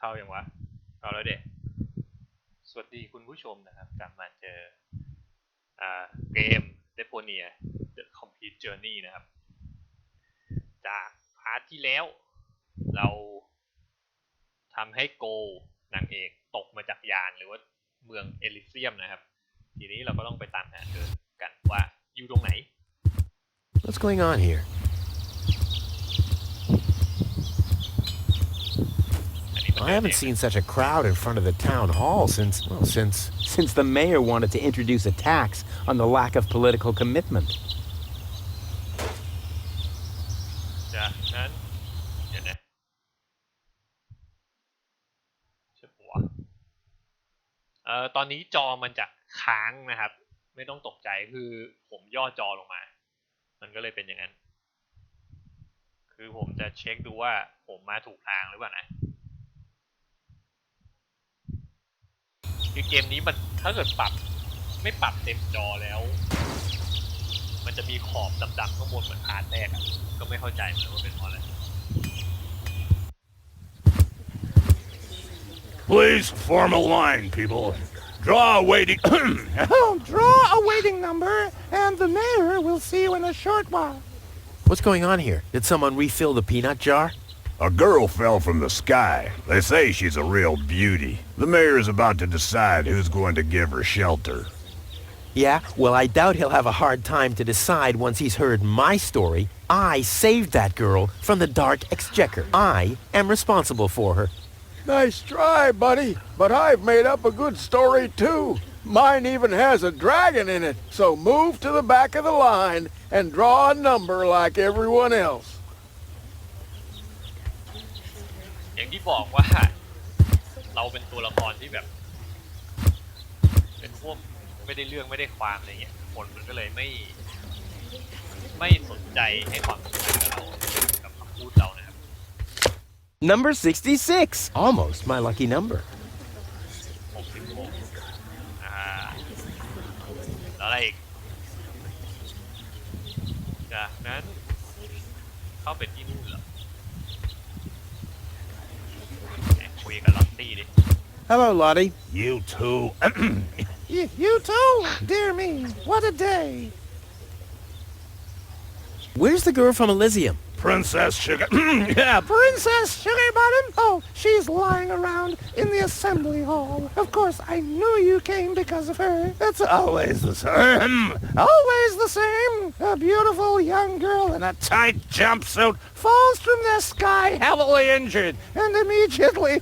เข้ายังวะเข้าแล้วเด็กสวัสดีคุณผู้ชมนะครับกลับมาเจอเกม Deponia The Complete Journey นะครับจากพาร์ทที่แล้วเราทำให้โกนางเอกตกมาจากยานหรือว่าเมืองเอลิเซียมนะครับทีนี้เราก็ต้องไปตามหาเธอกันว่าอยู่ตรงไหน What's going on here? I haven't seen such a crowd in front of the town hall since the mayor wanted to introduce a tax on the lack of political commitment. จากนั้นเดี๋ยวนะใช่ปะวะตอนนี้จอมันจะค้างนะครับไม่ต้องตกใจคือผมย่อจอลงมามันก็เลยเป็นอย่างนั้นคือผมจะเช็คดูว่าผมมาถูกทางหรือเปล่านะคือเกมนี้มันถ้าเกิดไม่ปรับเต็มจอแล้วมันจะมีขอบดำๆข้างบนเหมือนพาร์ทแรกอ่ะก็ไม่เข้าใจเหมือนว่าเป็นเพราะอะไร Please form a line, people. Draw a waiting Draw a waiting number, and the mayor will see you in a short while. What's going on here? Did someone refill the peanut jar? A girl fell from the sky. They say she's a real beauty. The mayor is about to decide who's going to give her shelter. Yeah, well, I doubt he'll have a hard time to decide once he's heard my story. I saved that girl from the dark exchequer. I am responsible for her. Nice try, buddy, but I've made up a good story too. Mine even has a dragon in it, so move to the back of the line and draw a number like everyone else. อย่างที่บอกว่าเราเป็นตัวละครที่แบบเป็นพวกไม่ได้เรื่องไม่ได้ความอะไรเงี้ยคนมันก็เลยไม่สนใจให้ความสนใจกับเรากับคำพูดเรานะครับ Number 66. Almost my lucky number. 66แล้วอะไรอีกจากนั้นเข้าไปที่นู่นเหรอคุยกับลอตตี้ดิ Hello, Lottie. You too. You too? Dear me, what a day. Where's the girl from Elysium? Princess Sugar. Yeah, Princess Sugar Bottom? Oh, she's lying around in the assembly hall. Of course, I knew you came because of her. That's Always the same. always the same. A beautiful young girl in a Tight jumpsuit. falls from the sky heavily injured, and immediately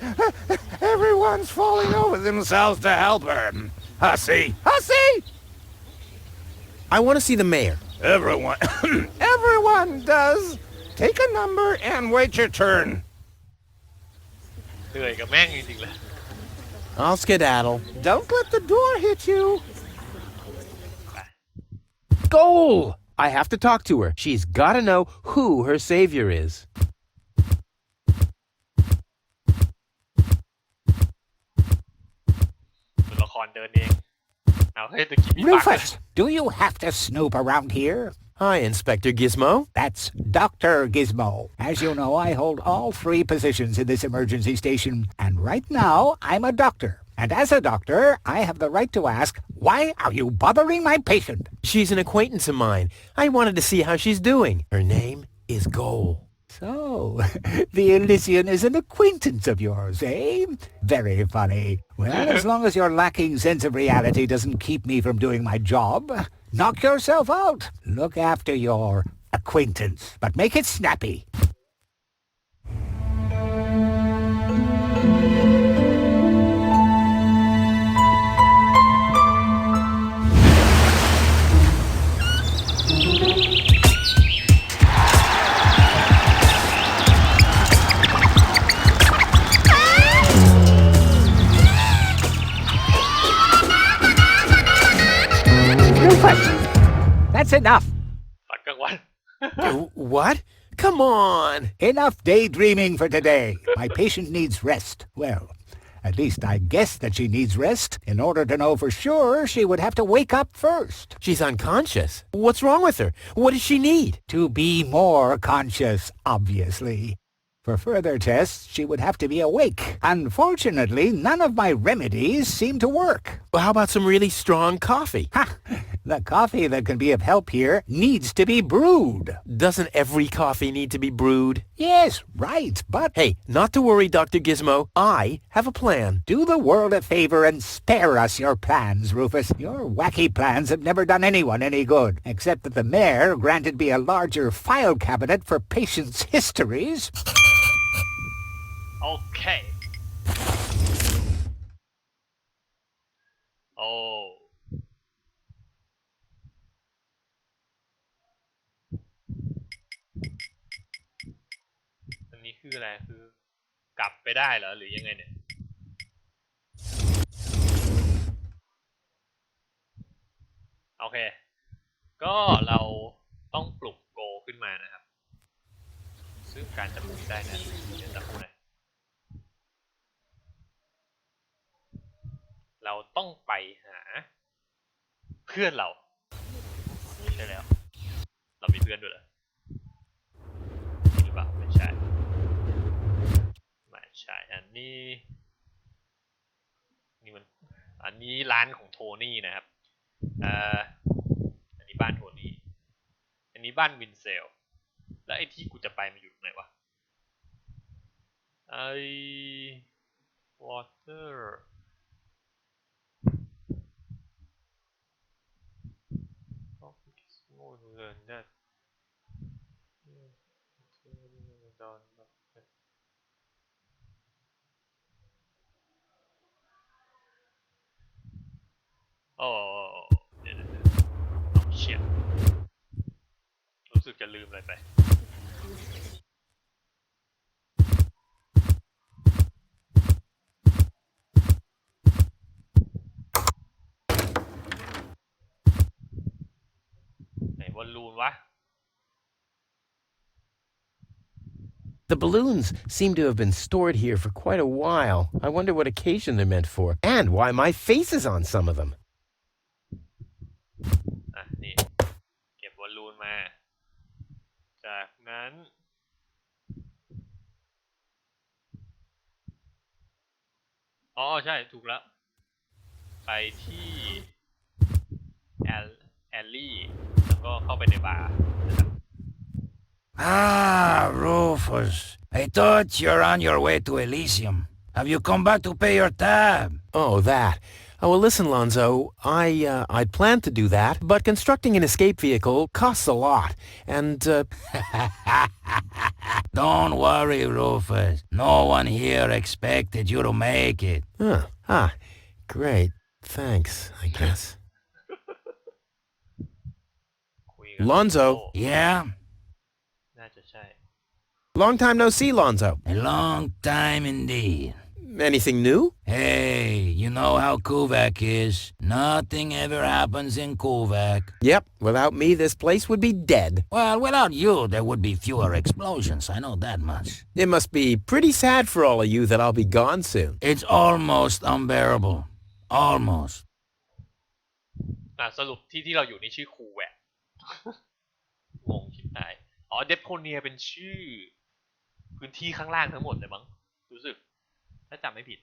everyone's falling over Themselves to help her. Hussy. Hussy! I want to see the mayor. Everyone. Everyone does. Take a number and wait your turn. เหนื่อยกับแม่งจริงๆเลย I'll skedaddle. Don't let the door hit you. Goal! I have to talk to her. She's got to know who her savior is. ตัวละครเดินเองเอาเฮ้ยตะกี้มีปาก Rufus, do you have to snoop around here? Hi, Inspector Gizmo. That's Dr. Gizmo. As you know, I hold all 3 positions in this emergency station, and right now, I'm a doctor. And as a doctor, I have the right to ask, why are you bothering my patient? She's an acquaintance of mine. I wanted to see how she's doing. Her name is Goal. So, the Elysian is an acquaintance of yours, eh? Very funny. Well, as long as your lacking sense of reality doesn't keep me from doing my job, knock yourself out. Look after your acquaintance, but make it snappy. Rufus, that's enough. ตอนกลางวัน What? Come on. Enough daydreaming for today. My patient needs rest. Well, at least I guess that she needs rest. In order to know for sure, she would have to wake up first. She's unconscious. What's wrong with her? What does she need? To be more conscious, obviously. For further tests, she would have to be awake. Unfortunately, none of my remedies seem to work. Well, how about some really strong coffee? Ha! The coffee that can be of help here needs to be brewed. Doesn't every coffee need to be brewed? Yes, right, but... Hey, not to worry, Dr. Gizmo. I have a plan. Do the world a favor and spare us your plans, Rufus. Your wacky plans have never done anyone any good, except that the mayor granted me a larger file cabinet for patients' histories. โอเคโอ้อันนี้คืออะไรคือกลับไปได้เหรอหรือยังไงเนี่ยโอเคก็เราต้องปลุกโกขึ้นมานะครับซึ่งการจะปลุกได้นะเดี๋ยวจะพูดหน่อยเราต้องไปหาเพื่อนเราใช่แล้วเรามีเพื่อนด้วยเหรอหรือเปล่าไม่ใช่อันนี้มันอันนี้ร้านของโทนี่นะครับอันนี้บ้านโทนี่อันนี้บ้านวินเซลแล้วไอ้ที่กูจะไปมันอยู่ตรงไหนวะไอ้ water Gizmo learn thatโอ้เดี๋ยวเชี่ยรู้สึกจะลืมอะไรไปไหนบอลลูนวะ The balloons seem to have been stored here for quite a while. I wonder what occasion they're meant for, and why my face is on some of them. นี่เก็บบอลลูนมาจากนั้นอ๋อใช่ถูกแล้วไปที่แอลลี่แล้วก็เข้าไปในบาร์นะครับ Ah, Rufus. I thought you're on your way to Elysium. Have you come back to pay your tab? Oh, that. Oh, well, listen, Lonso. I'd planned to do that, but constructing an escape vehicle costs a lot, and, Don't worry, Rufus. No one here expected you to make it. Great. Thanks, I guess. Lonzo. Yeah? น่าจะใช่ Long time no see, Lonzo. A long time indeed. Anything new? Hey, you know how Kuvak is. Nothing ever happens in Kuvak. Yep, without me, this place would be dead. Well, without you, there would be fewer explosions. I know that much. It must be pretty sad for all of you that I'll be gone soon. It's almost unbearable. Almost. สรุปที่เราอยู่นี่ชื่อคูแวก งงชิบหายอ๋อเดปโพเนียเป็นชื่อพื้นที่ข้างล่างทั้งหมดเลยมั้งรู้สึกถ้าจำไม่ผิด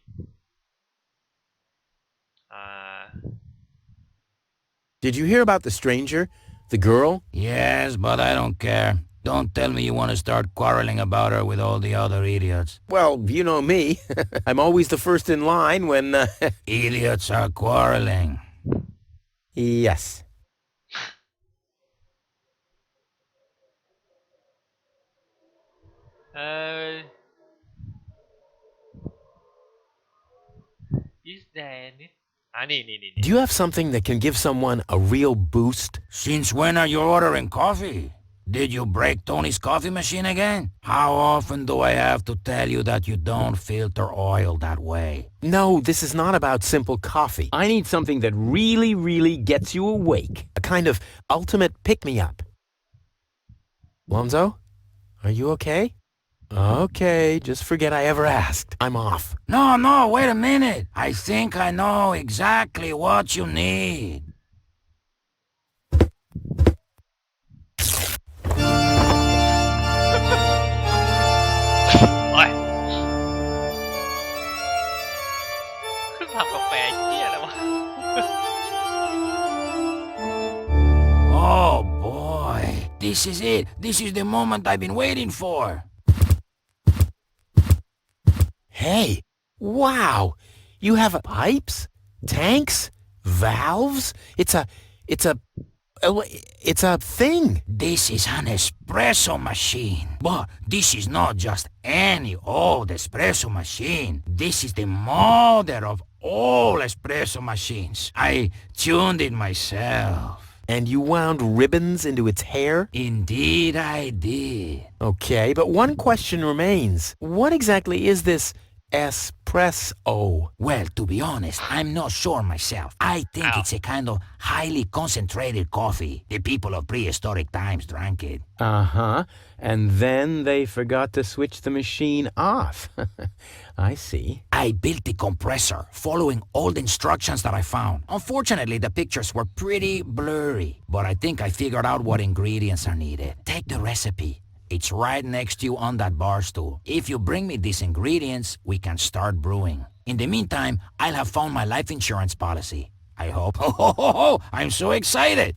Did you hear about the stranger? The girl? Yes, but I don't care. Don't tell me you want to start quarreling about her with all the other idiots. Well, you know me. I'm always the first in line when, Idiots are quarreling. Yes. Is there any นี่ Do you have something that can give someone a real boost? Since when are you ordering coffee? Did you break Tony's coffee machine again? How often do I have to tell you that you don't filter oil that way? No, this is not about simple coffee. I need something that really, really gets you awake. A kind of ultimate pick-me-up. Lonzo, are you okay? Okay, just forget I ever asked. I'm off. No, wait a minute. I think I know exactly what you need. This is it. This is the moment I've been waiting for. Hey, wow! You have pipes, tanks, valves. It's a thing. This is an espresso machine. But this is not just any old espresso machine. This is the mother of all espresso machines. I tuned it myself. And you wound ribbons into its hair? Indeed I did. Okay, but one question remains. What exactly is this espresso? Well, to be honest, I'm not sure myself. I think it's a kind of highly concentrated coffee. The people of prehistoric times drank it. Uh-huh. And then they forgot to switch the machine off. I see. I built the compressor, following old instructions that I found. Unfortunately, the pictures were pretty blurry, but I think I figured out what ingredients are needed. Take the recipe. It's right next to you on that bar stool. If you bring me these ingredients, we can start brewing. In the meantime, I'll have found my life insurance policy. I hope. Oh, I'm so excited!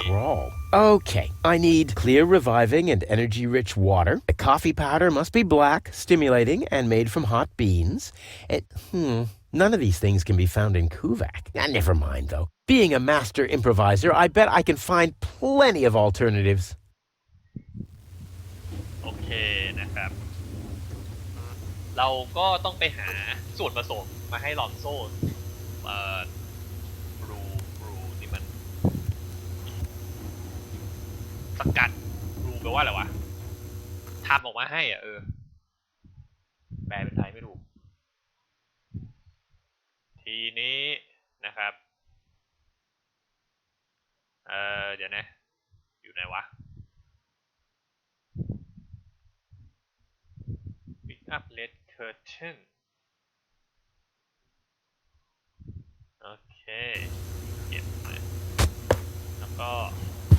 Scrawl. Okay, I need clear, reviving, and energy-rich water. The coffee powder must be black, stimulating, and made from hot beans. None of these things can be found in Kuvak. Never mind, though. Being a master improviser, I bet I can find plenty of alternatives. โอเคนะครับ เราก็ต้องไปหาส่วนผสมมาให้ลอนโซ่บรูนี่มันสกัดบรูแปลว่าอะไรวะทำออกมาให้แปลเป็นไทยไม่ถูกทีนี้นะครับเดี๋ยวนะอยู่ไหนวะ pick up red curtain โอเคเก็บเลยแล้วก็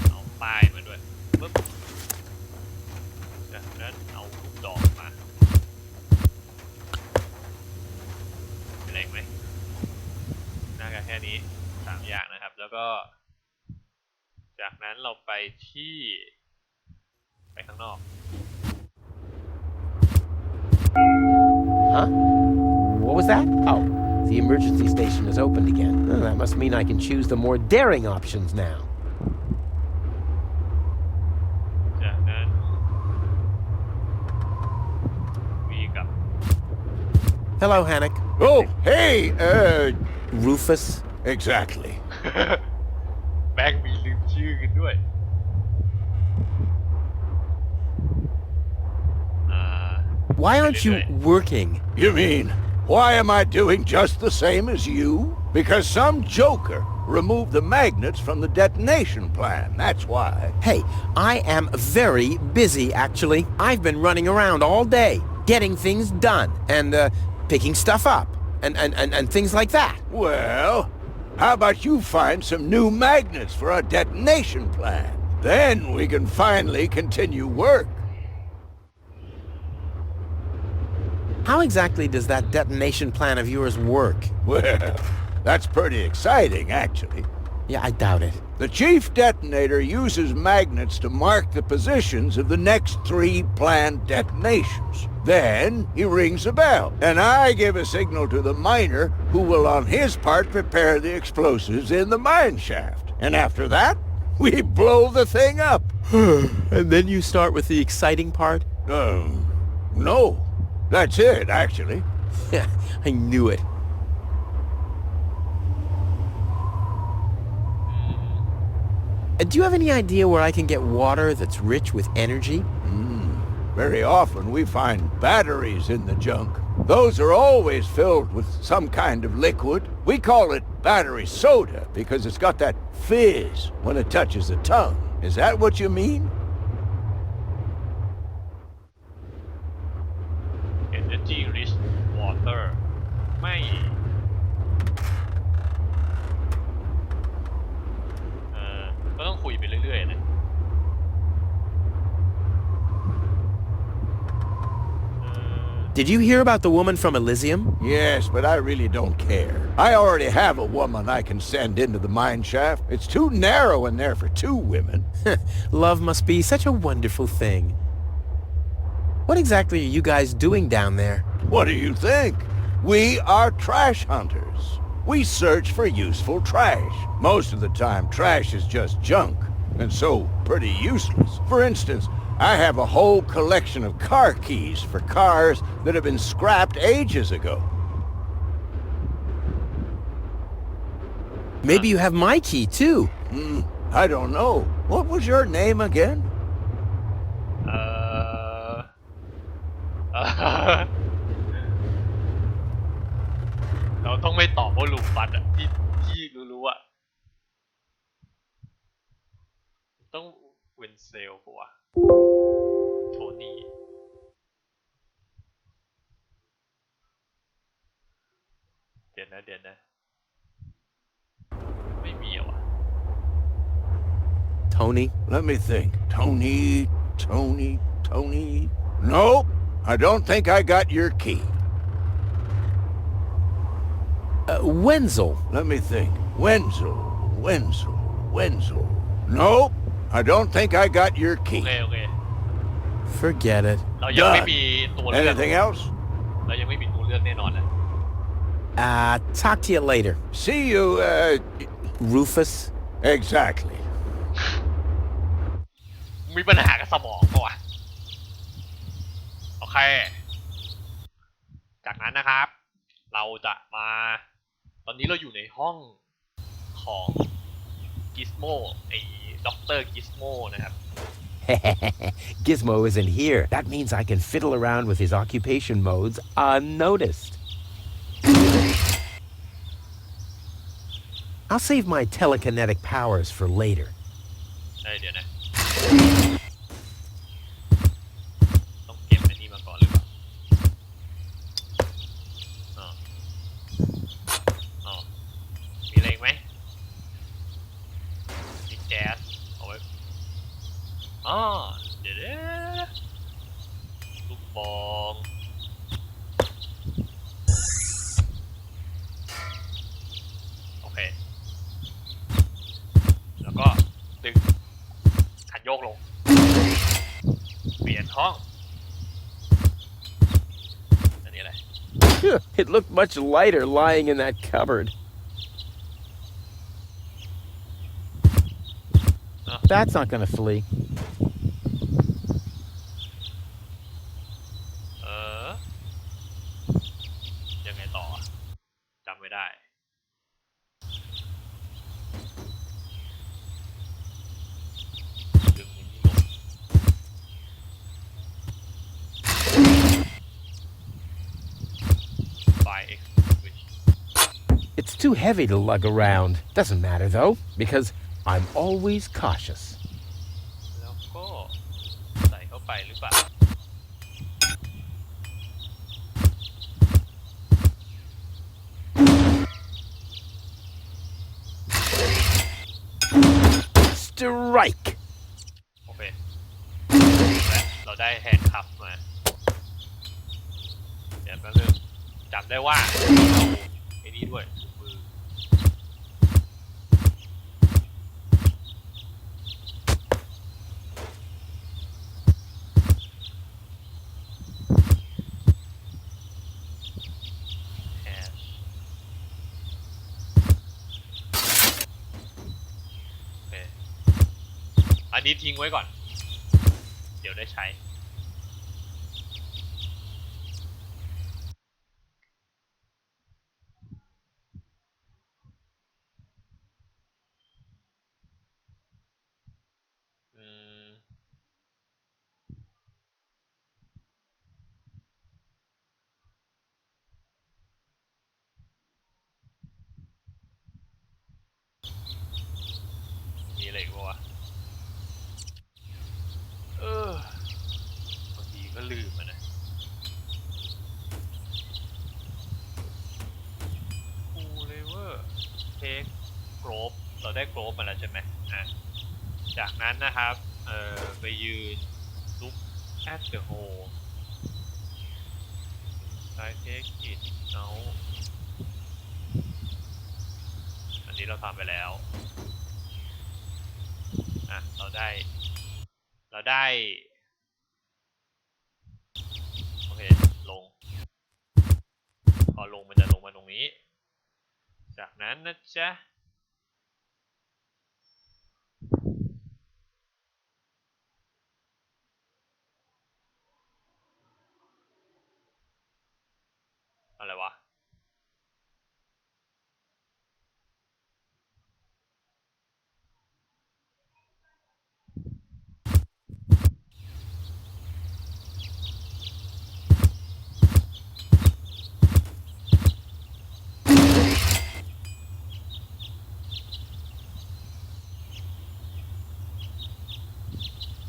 เอาป้ายมาด้วยปึ๊บจากนั้นเอาลูกดอกมาเป็นไรไหมน่าจะแค่นี้3อย่างนะครับแล้วก็จากนั้นเราไปข้างนอก Huh? What was that? Oh, the emergency station is opened again. Oh, that must mean I can choose the more daring options now. จากนั้นวีกับ Hello, Hannock. Oh, hey, Rufus. exactly. แบงค์มีลืมชื่อกันด้วยWhy aren't you working? You mean, why am I doing just the same as you? Because some joker removed the magnets from the detonation plan, that's why. Hey, I am very busy, actually. I've been running around all day, getting things done, and picking stuff up, and things like that. Well, how about you find some new magnets for our detonation plan? Then we can finally continue work. How exactly does that detonation plan of yours work? Well, that's pretty exciting, actually. Yeah, I doubt it. The chief detonator uses magnets to mark the positions of the next 3 planned detonations. Then he rings a bell, and I give a signal to the miner who will on his part prepare the explosives in the mine shaft. And after that, we blow the thing up. And then you start with the exciting part? No. That's it, actually. Yeah, I knew it. Do you have any idea where I can get water that's rich with energy? Very often we find batteries in the junk. Those are always filled with some kind of liquid. We call it battery soda because it's got that fizz when it touches the tongue. Is that what you mean? Energy rich water ไม่ก็ต้องคุยไปเรื่อยๆนะ Did you hear about the woman from Elysium? Yes, but I really don't care. I already have a woman I can send into the mine shaft. It's too narrow in there for 2 women. Love must be such a wonderful thing. What exactly are you guys doing down there? What do you think? We are trash hunters. We search for useful trash. Most of the time, trash is just junk, and so pretty useless. For instance, I have a whole collection of car keys for cars that have been scrapped ages ago. Maybe you have my key too. I don't know. What was your name again? เราต้องไม่ตอบว่าลูฟัดอะที่รู้อะต้องเวนเซลปะวะโทนี่เดี๋ยวนะไม่มีอะวะ Tony? Let me think. Tony. Nope. I don't think I got your key. Wenzel. Let me think. Wenzel. Nope. I don't think I got your โอ key. เค Forget it. เรายังไม่มีตัวเลือก Anything else? เรายังไม่มีตัวเลือกแน่นอนนะ Talk to you later. See you, Rufus? exactly. มีปัญหากับสมองปะวะโอเคจากนั้นนะครับเราจะมาตอนนี้เราอยู่ในห้องของ Gizmo ไอ้ด็อกเตอร์ Gizmo นะครับ Gizmo isn't here. That means I can fiddle around with his occupation modes unnoticed. I'll save my telekinetic powers for later. เดี๋ยวนะต้องเก็บอันนี้มาก่อนหรือเปล่ามีอะไรไหมมีแก๊สเอาไว้เดี๋ยวลูกบอลโอเคแล้วก็ดึงขันโยกลงเปลี่ยนห้องอันนี้อะไร It looked much lighter lying in that cupboard. That's not gonna flee. ยังไงต่อจำไม่ได้ดึงนี้ลงไฟ X switch It's too heavy to lug around. Doesn't matter though, because I'm always cautious. แล้วก็ใส่เข้าไปหรือเปล่า Strike! โอเคและเราได้แฮนด์คัฟมาเดี๋ยวแป๊บนึงจำได้ว่าเราไอ้นี่ด้วยถุงมือแฮชโอเคอันนี้ทิ้งไว้ก่อนเดี๋ยวได้ใช้มีอะไรอีกวะบางทีก็ลืมนะคูเลเวอร์เทคโกรบเราได้โกรบมาแล้วใช่ไหมจากนั้นนะครับไปยืนลุกแอดเดอะโฮ I take it เอาอันนี้เราทำไปแล้วอ่ะเราได้โอเคลงพอลงมันจะลงมาตรงนี้จากนั้นนะจ๊ะอะไรวะ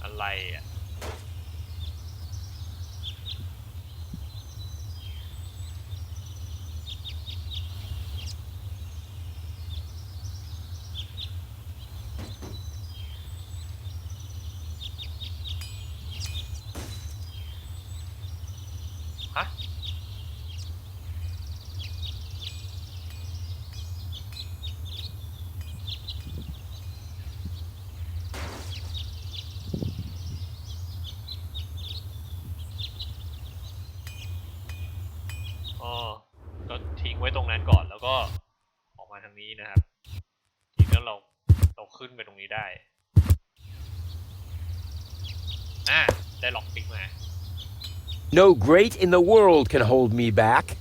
อะไรอ่ะฮะอ๋อก็ทิ้งไว้ตรงนั้นก่อนแล้วก็ออกมาทางนี้นะครับทีนี้เราขึ้นไปตรงนี้ได้ได้ล็อกปิกมา No grate in the world can hold me back.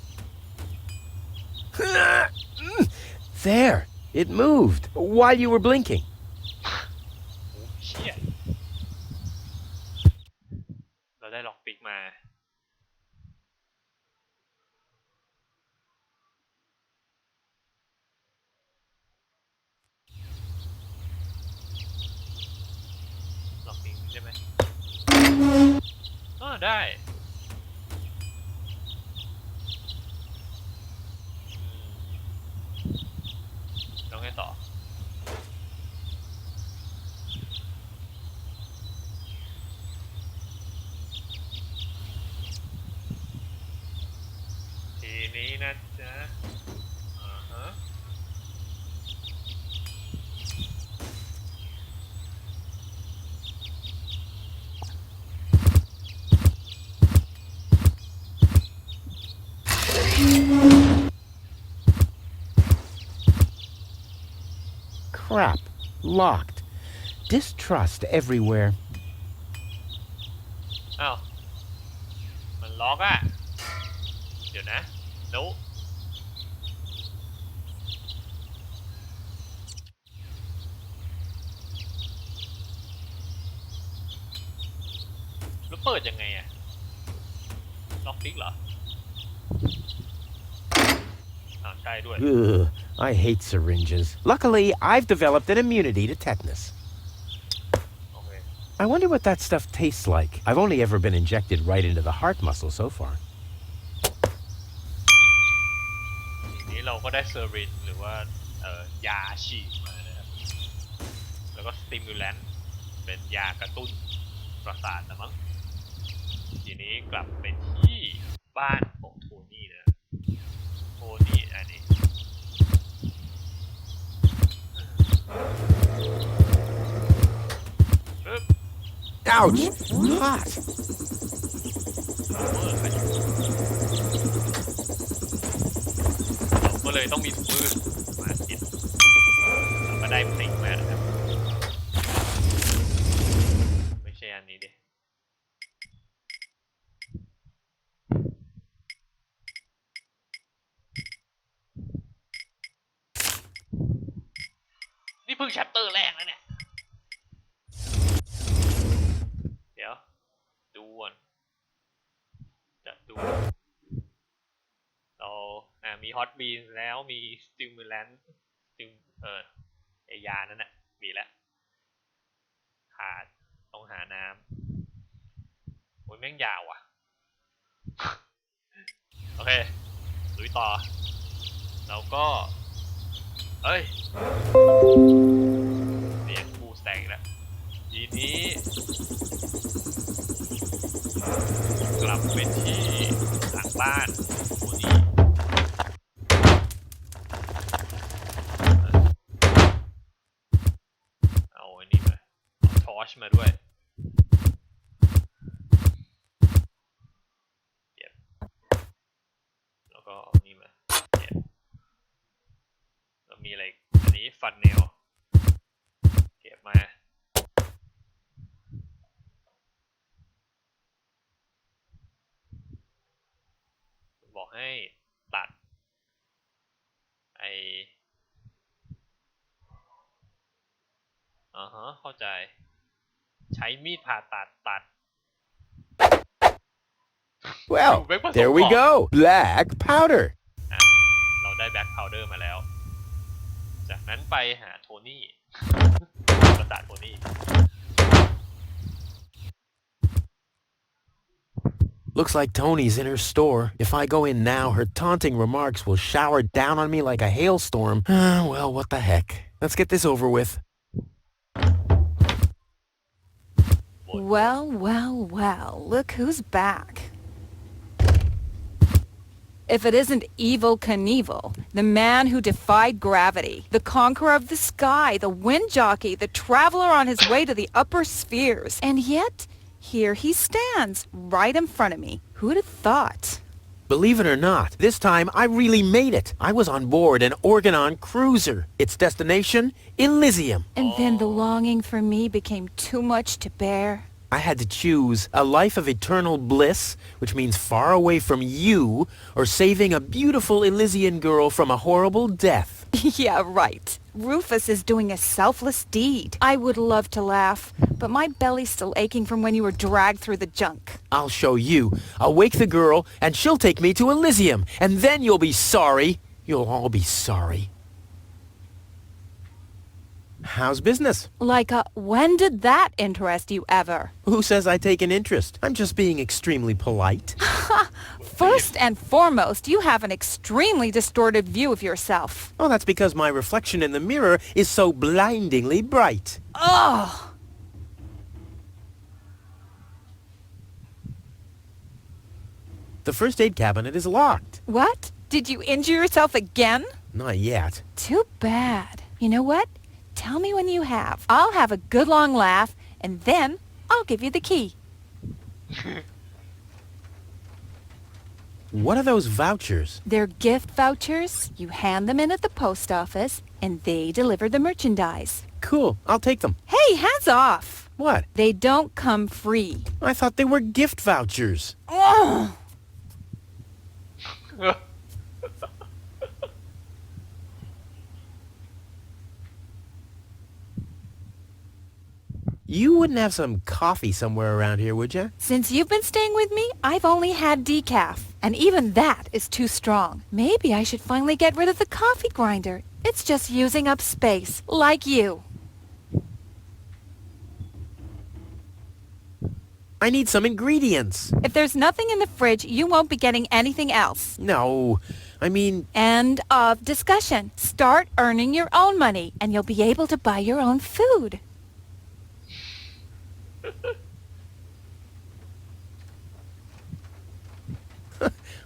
There, it moved while you were blinking. โอ้เชี่ยเราได้ล็อกปิกมาล็อกปิกได้ไหมได้แล้วไงต่อทีนี้นะจ๊ะฮะCrap. Locked. Distrust everywhere. อ้าวมันล็อกอ่ะเดี๋ยวนะโน้แล้วเปิดยังไงอ่ะล็อกปิกเหรอใช่ด้วย Ugh, I hate syringes. Luckily, I've developed an immunity to tetanus. Okay. I wonder what that stuff tastes like. I've only ever been injected right into the heart muscle so far. ทีนี้เราก็ได้เซอรินหรือว่ายาฉีดมานะครับแล้วก็สติมูแลนต์เป็นยากระตุ้นประสาทนะมั้งทีนี้กลับไปที่บ้านของโทนี่นะโทนี่อันนี้Ouch! Hot! ก็เลยต้องมีถุงมือมาติดแล้วก็ได้พลิกมานะครับไม่ใช่อันนี้ดินี่เพิ่งแชปเตอร์แรกแล้วเนี่ยเดี๋ยวดูก่อนจะดูเรามีฮอตบีนแล้วมีสติมูแลนต์ไอยานั่นน่ะมีแล้วขาดต้องหาน้ำโอ้ยแม่งยาวอ่ะ โอเคลุยต่อเราก็เนี่ยฟูสแต็กแล้วทีนี้กลับไปที่หลังบ้าน อร์ชมาด้วยเก็บแล้วก็เอานี่มาเก็บแล้วมีอะไรอันนี้ฟันเนลเก็บมาบอกให้ตัดไอเข้าใจใช้มีดผ่าตัด Well, there we go. Black powder. เราได้แบล็คพาวเดอร์มาแล้วจากนั้นไปหาโทนี่ภาษาโทนี่ Looks like Tony's in her store. If I go in now, her taunting remarks will shower down on me like a hailstorm. Well, what the heck. Let's get this over with. Well, well, well, look who's back. If it isn't Evil Knievel, the man who defied gravity, the conqueror of the sky, the wind jockey, the traveler on his way to the upper spheres. And yet, here he stands, right in front of me. Who'd have thought? Believe it or not, this time I really made it. I was on board an Organon cruiser. Its destination, Elysium. And then the longing for me became too much to bear. I had to choose a life of eternal bliss, which means far away from you, or saving a beautiful Elysian girl from a horrible death. Yeah, right. Rufus is doing a selfless deed. I would love to laugh, but my belly's still aching from when you were dragged through the junk. I'll show you. I'll wake the girl, and she'll take me to Elysium, and then you'll be sorry. You'll all be sorry. How's business? Like, when did that interest you ever? Who says I take an interest? I'm just being extremely polite. First and foremost, you have an extremely distorted view of yourself. Oh, that's because my reflection in the mirror is so blindingly bright. Ugh! The first aid cabinet is locked. What? Did you injure yourself again? Not yet. Too bad. You know what? Tell me when you have. I'll have a good long laugh, and then I'll give you the key. What are those vouchers? They're gift vouchers. You hand them in at the post office, and they deliver the merchandise. Cool. I'll take them. Hey, hands off! What? They don't come free. I thought they were gift vouchers. Ugh! You wouldn't have some coffee somewhere around here, would you? Since you've been staying with me, I've only had decaf. And even that is too strong. Maybe I should finally get rid of the coffee grinder. It's just using up space, like you. I need some ingredients. If there's nothing in the fridge, you won't be getting anything else. No, I mean... End of discussion. Start earning your own money, and you'll be able to buy your own food.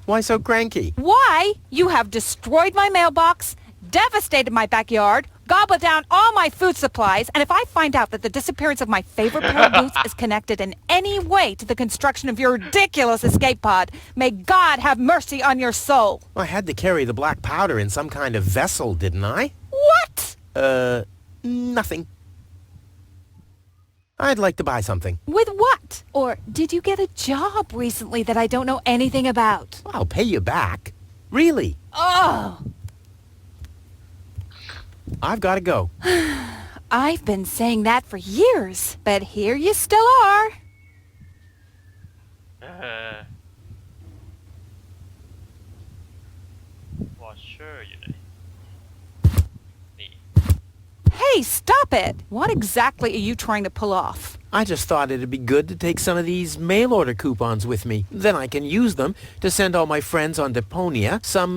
Why so cranky? Why? You have destroyed my mailbox, devastated my backyard, gobbled down all my food supplies, and if I find out that the disappearance of my favorite pair of boots is connected in any way to the construction of your ridiculous escape pod, may God have mercy on your soul. I had to carry the black powder in some kind of vessel, didn't I? What? Nothing. I'd like to buy something. With what? Or did you get a job recently that I don't know anything about? I'll pay you back. Really. Oh! I've got to go. I've been saying that for years, but here you still are. Washer อยู่ไหน นี่ Hey, stop it! What exactly are you trying to pull off? I just thought it'd be good to take some of these mail order coupons with me. Then I can use them to send all my friends on Deponia some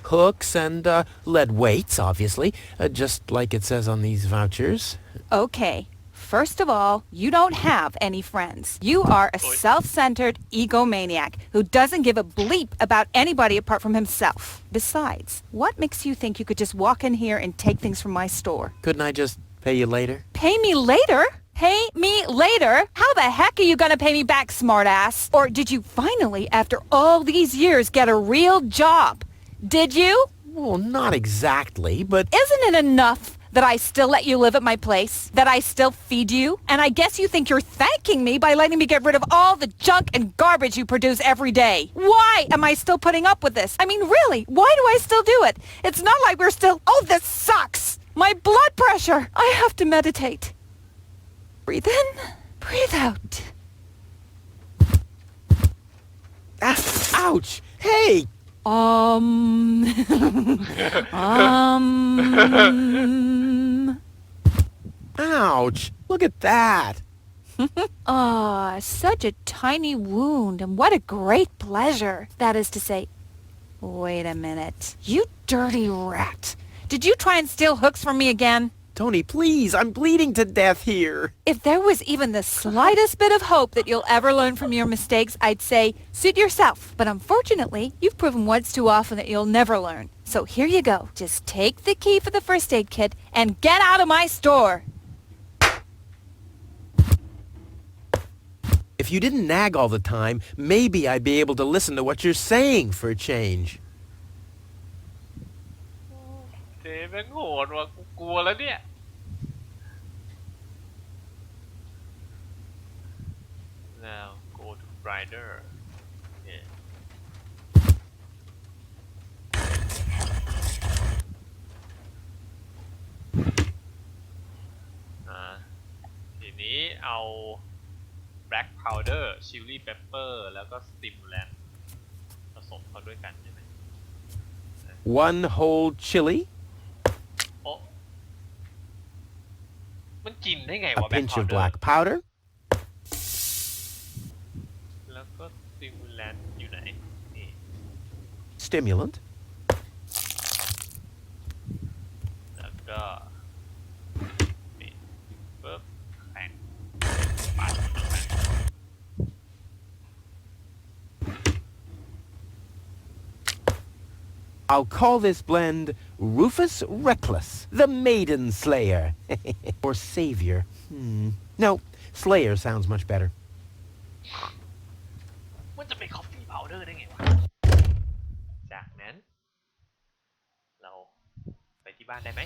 hooks and lead weights, obviously, just like it says on these vouchers. Okay. First of all, you don't have any friends. You are a self-centered egomaniac who doesn't give a bleep about anybody apart from himself. Besides, what makes you think you could just walk in here and take things from my store? Couldn't I just pay you later? Pay me later? pay me later? How the heck are you gonna pay me back, smartass? Or did you finally, after all these years, get a real job? Did you? Well, not exactly, but... Isn't it enough that I still let you live at my place? That I still feed you? And I guess you think you're thanking me by letting me get rid of all the junk and garbage you produce every day. Why am I still putting up with this? I mean, really, why do I still do it? It's not like we're still... Oh, this sucks! My blood pressure! I have to meditate. Breathe in, breathe out. Ouch! Hey! Ouch! Look at that! Such a tiny wound, and what a great pleasure. That is to say... Wait a minute. You dirty rat. Did you try and steal hooks from me again? Tony, please, I'm bleeding to death here. If there was even the slightest bit of hope that you'll ever learn from your mistakes, I'd say, suit yourself. But unfortunately, you've proven once too often that you'll never learn. So here you go. Just take the key for the first aid kit and get out of my store. If you didn't nag all the time, maybe I'd be able to listen to what you're saying for a change. เจ๊แม่งโหดว่ะกูกลัวแล้วเนี่ย Now go to Rider yeah. ทีนี้เอา Black Powder Chili Pepper แล้วก็ Stimulant ผสมเข้าด้วยกันใช่ไหม One whole chili, โอ้มันกินได้ไง a วะ Black pinch of Powder black powder, แล้วก็ Stimulant อยู่ไหนนี่ stimulant, แล้วก็นี่ปึ๊บแข็งปัดมันลงไป I'll call this blend Rufus Reckless, the Maiden Slayer. Or Savior. No, Slayer sounds much better. มันจะเป็น Coffee Powder ได้ไงวะ จากนั้น เราไปที่บ้านได้ไหม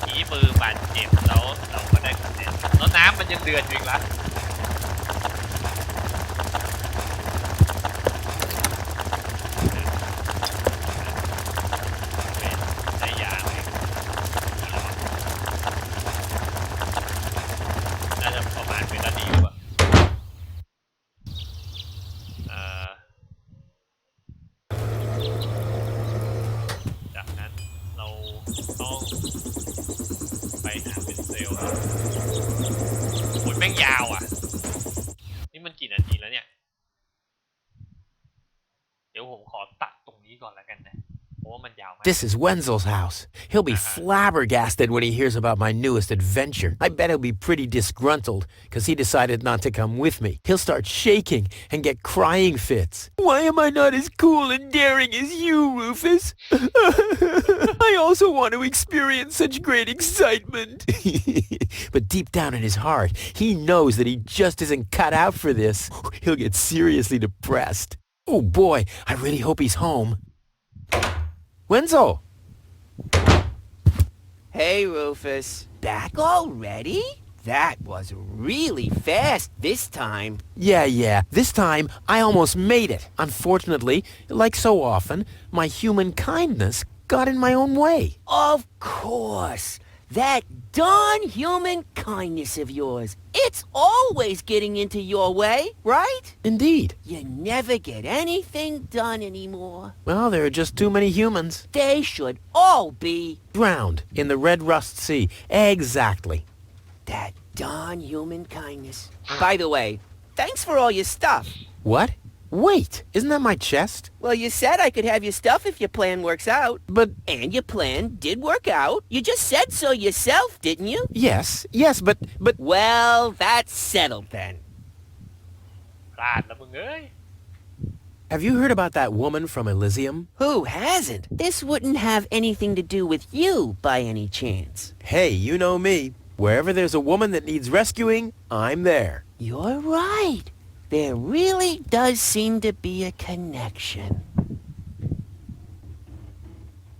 นี้มือบาดเจ็บแล้วเราก็ได้คะแนนแล้วน้ำมันยังเดือดอยู่อีกละได้ยาไหมน่าจะประมาณเป็นนาทีกว่าจากนั้นเราต้องไปหาเป็นเซลล์โอ้ยแม่งยาวอ่ะนี่มันกี่นาทีแล้วเนี่ยเดี๋ยวผมขอตัดตรงนี้ก่อนแล้วกันนะเพราะว่ามันยาวมาก This is Wenzel's house. He'll be flabbergasted when he hears about my newest adventure. I bet he'll be pretty disgruntled because he decided not to come with me. He'll start shaking and get crying fits. Why am I not as cool and daring as you, Rufus? I also want to experience such great excitement. But deep down in his heart, he knows that he just isn't cut out for this. He'll get seriously depressed. Oh boy, I really hope he's home. Wenzel! Hey, Rufus. Back already? That was really fast this time. Yeah. This time, I almost made it. Unfortunately, like so often, my human kindness got in my own way. Of course. That darn human kindness of yours. It's always getting into your way, right? Indeed. You never get anything done anymore. Well, there are just too many humans. They should all be... Drowned in the Red Rust Sea. Exactly. That darn human kindness. By the way, thanks for all your stuff. What? Wait, isn't that my chest? Well, you said I could have your stuff if your plan works out. But... And your plan did work out. You just said so yourself, didn't you? Yes, but... Well, that's settled then. พลาดแล้วมึงเอ้ย Have you heard about that woman from Elysium? Who hasn't? This wouldn't have anything to do with you by any chance. Hey, you know me. Wherever there's a woman that needs rescuing, I'm there. You're right. There really does seem to be a connection.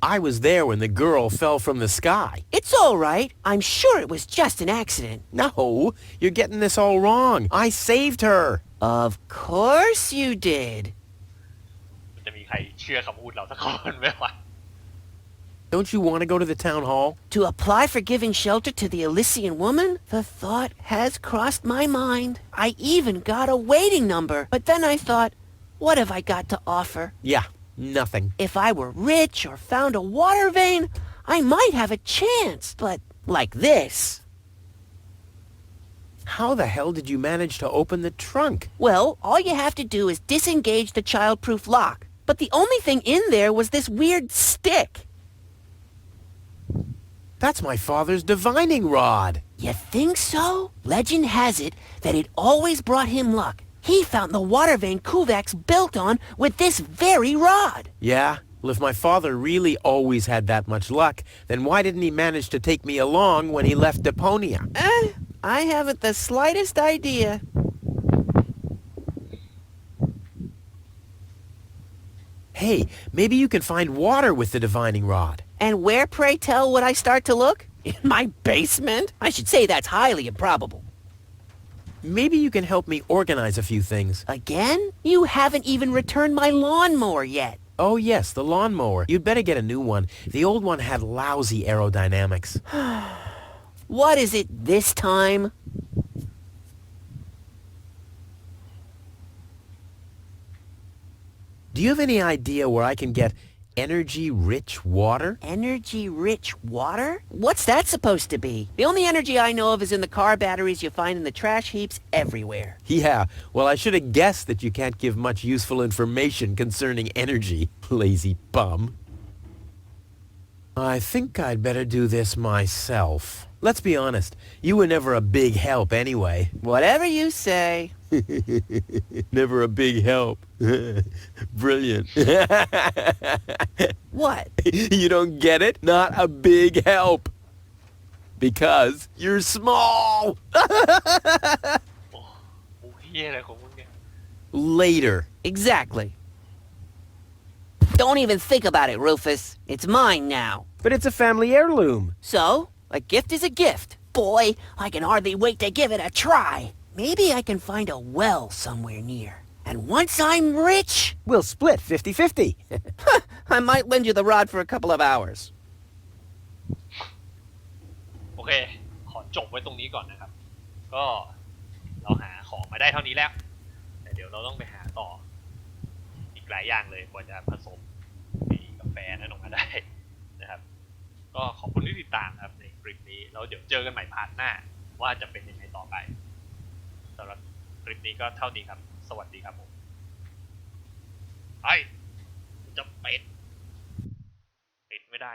I was there when the girl fell from the sky. It's all right. I'm sure it was just an accident. No, you're getting this all wrong. I saved her. Of course you did. จะมีใครเชื่อคำพูดเราสักคนไหมวะ Don't you want to go to the town hall? To apply for giving shelter to the Elysian woman? The thought has crossed my mind. I even got a waiting number. But then I thought, what have I got to offer? Yeah, nothing. If I were rich or found a water vein, I might have a chance. But like this. How the hell did you manage to open the trunk? Well, all you have to do is disengage the child-proof lock. But the only thing in there was this weird stick. That's my father's divining rod. You think so? Legend has it that it always brought him luck. He found the water vein Kuvak's built on with this very rod. Yeah? Well, if my father really always had that much luck, then why didn't he manage to take me along when he left Deponia? I haven't the slightest idea. Hey, maybe you can find water with the divining rod. And where, pray tell, would I start to look? In my basement? I should say that's highly improbable. Maybe you can help me organize a few things. Again? You haven't even returned my lawnmower yet. Oh yes, the lawnmower. You'd better get a new one. The old one had lousy aerodynamics. What is it this time? Do you have any idea where I can get energy-rich water? Energy-rich water? What's that supposed to be? The only energy I know of is in the car batteries you find in the trash heaps everywhere. Yeah, well, I should have guessed that you can't give much useful information concerning energy, lazy bum. I think I'd better do this myself. Let's be honest, you were never a big help anyway. Whatever you say. Never a big help. Brilliant. What? You don't get it? Not a big help. Because you're small. โอ้โหเฮียอะไรของมึงเนี่ย Later. Exactly. Don't even think about it, Rufus. It's mine now. But it's a family heirloom. So, a gift is a gift. Boy, I can hardly wait to give it a try. Maybe I can find a well somewhere near. And once I'm rich, We'll split 50-50. I might lend you the rod for a couple of hours. โอเค ขอจบไว้ตรงนี้ก่อนนะครับ ก็เราหาของมาได้เท่านี้แล้ว แต่เดี๋ยวเราต้องไปหาต่อ อีกหลายอย่างเลยกว่าจะผสมกาแฟนั้นออกมาได้นะครับ ก็ขอบคุณที่ติดตามครับในคลิปนี้แล้วเดี๋ยวเจอกันใหม่พาร์ทหน้า ว่าจะเป็นยังไงต่อไปสำหรับคลิปนี้ก็เท่านี้ครับ สวัสดีครับผมไอ้จะปิดไม่ได้